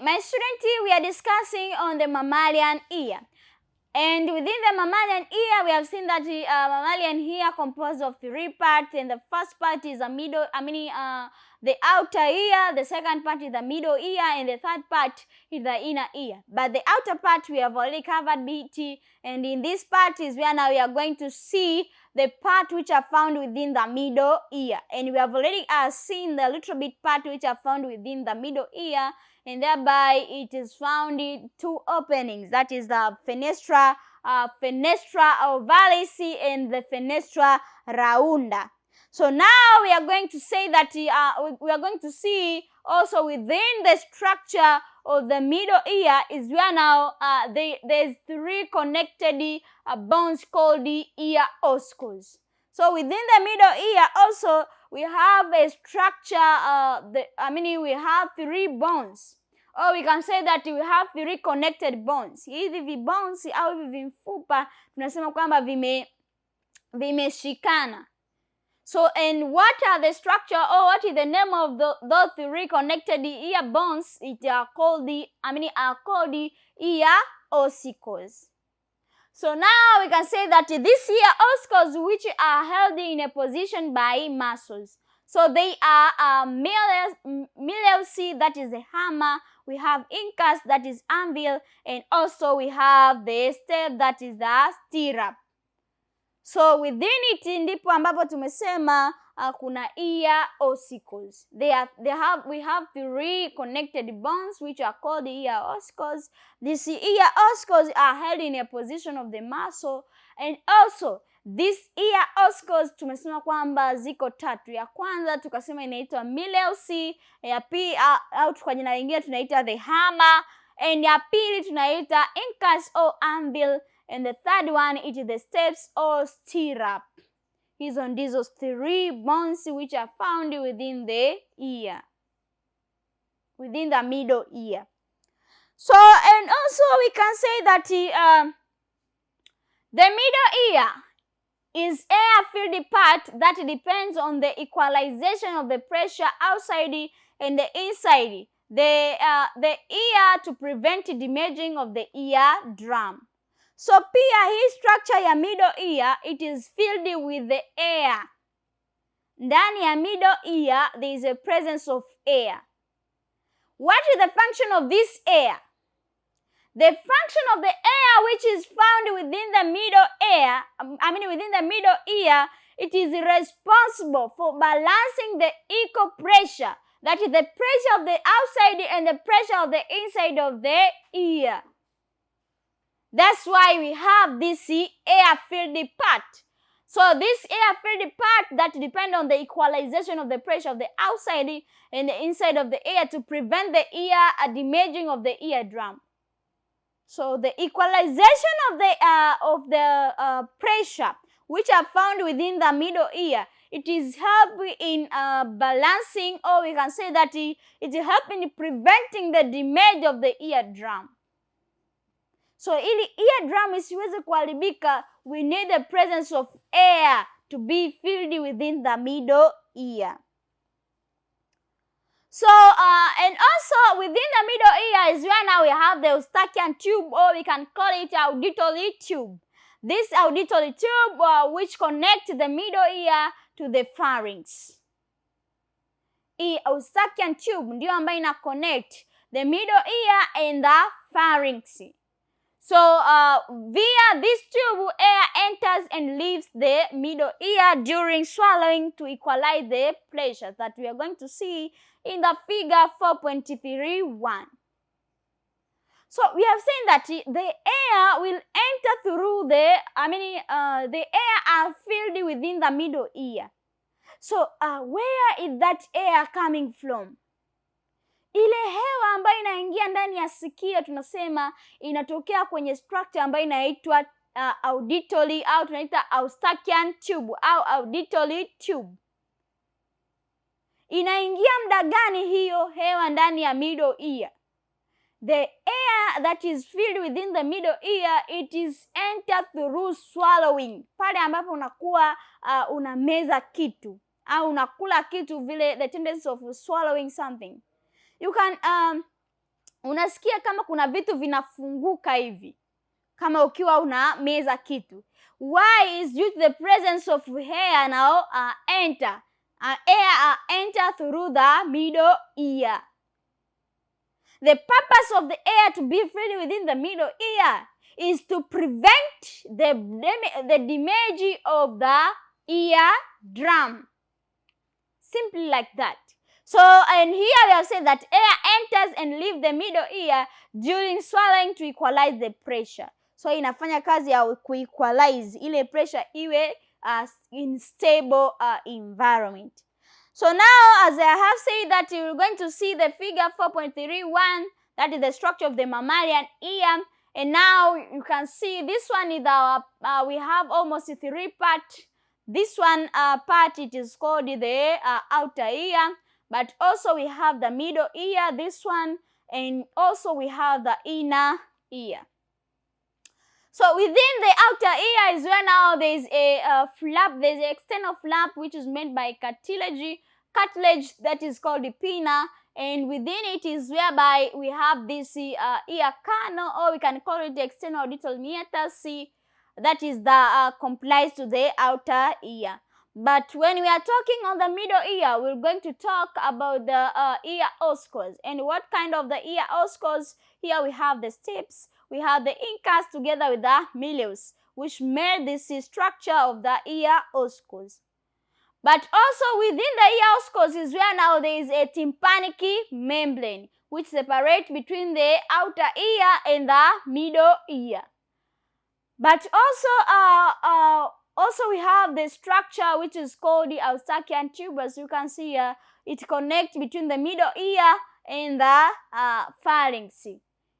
my student, here we are discussing on the mammalian ear. And within the mammalian ear, we have seen that the mammalian ear composed of 3 parts, and the first part is the outer ear, the second part is the middle ear, and the third part is the inner ear. But the outer part we have already covered BT, and in this part is where now we are going to see the part which are found within the middle ear. And we have already seen the little bit part which are found within the middle ear, and thereby it is found in 2 openings, that is the fenestra ovalis and the fenestra raunda. So now we are going to say that we are going to see also within the structure of the middle ear is where now there's 3 connected bones called the ear oscles. So within the middle ear also we have a structure, we have 3 bones, or we can say that we have 3 connected bones. Hivi vibonzi au hivi mfupa tunasema kwamba vimeshikana. So, and what are the structure, or what is the name of those 3 connected ear bones? It are called the ear ossicles. So now we can say that these ear ossicles, which are held in a position by muscles. So they are Mileusi, that is the hammer. We have incus, that is anvil, and also we have the step, that is the stirrup. So within it ndipo ambapo tumesema kuna ear ossicles. We have 3 connected bones which are called the ear ossicles. These ear ossicles are held in a position of the muscle, and also these ear ossicles tumesema kwamba ziko 3. Ya kwanza tukasema inaitwa Mileusi, ya pili au kwa jina lingine tunaita the hammer, and ya pili tunaita incus or anvil, and the third one it is the steps or stirrup. Hizo ndizo 3 bones which are found within the ear, within the middle ear. So, and also we can say that the middle ear is air-filled part that depends on the equalization of the pressure outside and the inside the ear to prevent damaging of the eardrum. So pia hii structure ya middle ear, it is filled with the air. Ndani ya middle ear there is a presence of air. What is the function of this air? The function of the air which is found within the middle ear, within the middle ear, it is responsible for balancing the equal pressure, that is the pressure of the outside and the pressure of the inside of the ear. That's why we have this air-filled part. So this air-filled part that depend on the equalization of the pressure of the outside and the inside of the ear to prevent the ear damaging of the eardrum. So the equalization of the pressure which are found within the middle ear, it is help in balancing, or we can say that it help in preventing the damage of the eardrum. So ili eardrum isiweze kuharibika, we need the presence of air to be filled within the middle ear. So, and also within the middle ear is where now we have the Eustachian tube, or we can call it auditory tube. This auditory tube which connects the middle ear to the pharynx. Hii Eustachian tube ndio ambayo ina connect the middle ear and the pharynx. So, via this tube, air enters and leaves the middle ear during swallowing to equalize the pressure that we are going to see in the figure 4.31. So, we have seen that the air will enter through the air are filled within the middle ear. So, where is that air coming from? Ile hewa ambayo inaingia ndani ya sikio tunasema inatokea kwenye structure ambayo inaitwa auditory, au tunaita Eustachian tube au auditory tube. Inaingia muda gani hiyo hewa ndani ya middle ear? The air that is filled within the middle ear, it is entered through swallowing. Pale ambapo unakuwa unameza kitu au unakula kitu, vile the tendency of swallowing something. You can unasikia kama kuna vitu vinafunguka hivi, kama ukiwa una meza kitu. Why? Is due to the presence of air now enter through the middle ear. The purpose of the air to be filled within the middle ear is to prevent the damage of the eardrum. Simply like that. So, and here we have said that air enters and leaves the middle ear during swallowing to equalize the pressure. So, inafanya kazi ya kuequalize ile pressure iwe in stable environment. So now, as I have said that you're going to see the figure 4.31, that is the structure of the mammalian ear. And now you can see this one is our, we have almost 3 parts. This one part, it is called the outer ear. But also we have the middle ear, this one, and also we have the inner ear. So within the outer ear is where now there is a flap, there is an external flap which is made by cartilage that is called the pinna, and within it is whereby we have this ear canal, or we can call it the external auditor meatus, that is the complies to the outer ear. But when we are talking on the middle ear, we're going to talk about the ear oscars. And what kind of the ear oscars? Here we have the stapes, we have the incus together with the malleus, which made this structure of the ear oscars. But also within the ear oscars is where now there is a tympanic membrane, which separates between the outer ear and the middle ear. But also we have the structure which is called the Eustachian tube. As you can see here, it connects between the middle ear and the pharynx.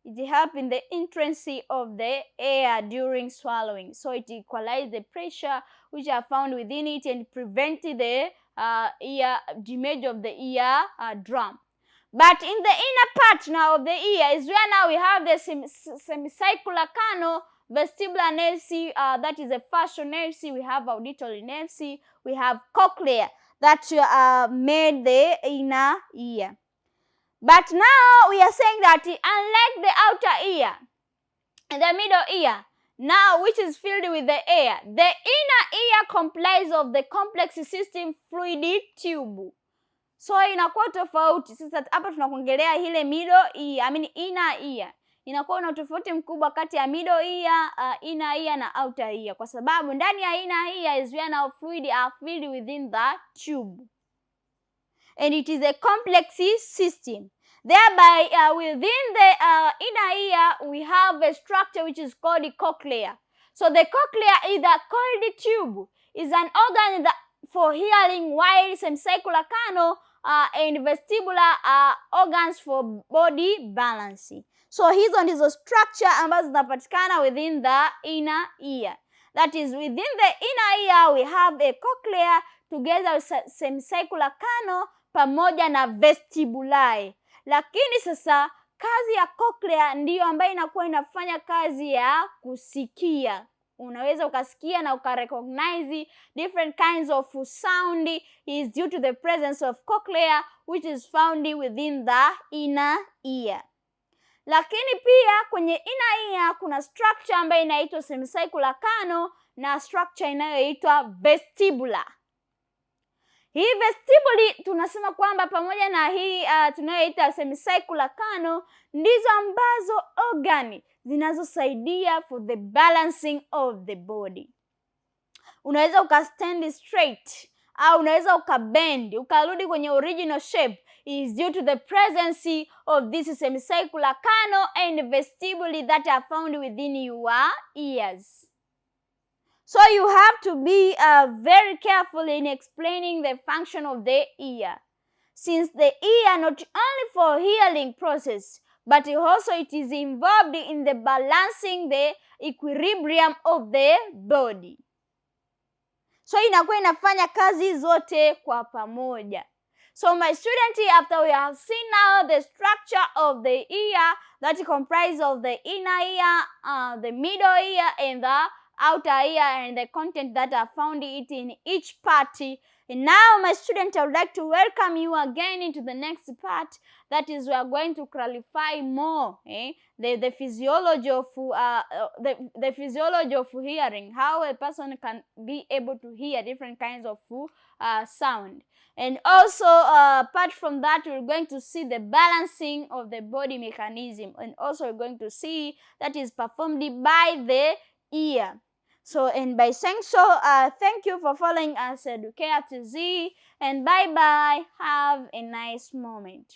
It helps in the entrance of the air during swallowing. So it equalizes the pressure which are found within it and prevent the damage of the ear drum. But in the inner part now of the ear is where now we have the semicircular canal, vestibular nerves, that is a facial nerves, we have auditory nerves, we have cochlea that made the inner ear. But now we are saying that unlike the outer ear and the middle ear, now which is filled with the air, the inner ear comprises of the complex system fluid tube. So inakuwa tofauti. Sasa hapa tunakuongelea ile middle ear, inner ear. Inakuwa na tofauti mkubwa kati ya middle ear, inner ear na outer ear, kwa sababu ndani ya inner ear is where now fluid are filled within the tube. And it is a complex system. Thereby, within the inner ear, we have a structure which is called the cochlea. So the cochlea is the coiled tube, is an organ that for hearing, while semicircular canal and vestibular organs for body balance. So hizo ndizo structure ambazo zinapatikana within the inner ear. That is, within the inner ear we have a cochlea together with semicircular canal pamoja na vestibuli. Lakini sasa kazi ya cochlea ndiyo ambayo inakuwa inafanya kazi ya kusikia. Unaweza ukasikia na ukarecognize different kinds of sound is due to the presence of cochlea which is found within the inner ear. Lakini pia kwenye inner ear kuna structure ambayo inaitwa semicircular canal na structure inayoitwa vestibular. Hii vestibuli tunasema kwamba pamoja na hii tunayoita semicircular canal ndizo ambazo organi zinazosaidia for the balancing of the body. Unaweza ukastand straight au unaweza ukabend ukarudi kwenye original shape is due to the presence of this semicircular canal and vestibuli that are found within your ears. So you have to be very careful in explaining the function of the ear, since the ear not only for hearing process, but also it is involved in the balancing the equilibrium of the body. So inakuwa inafanya kazi zote kwa pamoja. So my student, after we have seen now the structure of the ear that comprises of the inner ear, the middle ear and the outer ear and the content that are found it in each part. And now, my student, I would like to welcome you again into the next part. That is, we are going to clarify more the physiology of the physiology of hearing, how a person can be able to hear different kinds of sound. And also, apart from that, we're going to see the balancing of the body mechanism, and also we're going to see that is performed by the ear. So, and by saying so, thank you for following us, Educare to Z, and bye bye. Have a nice moment.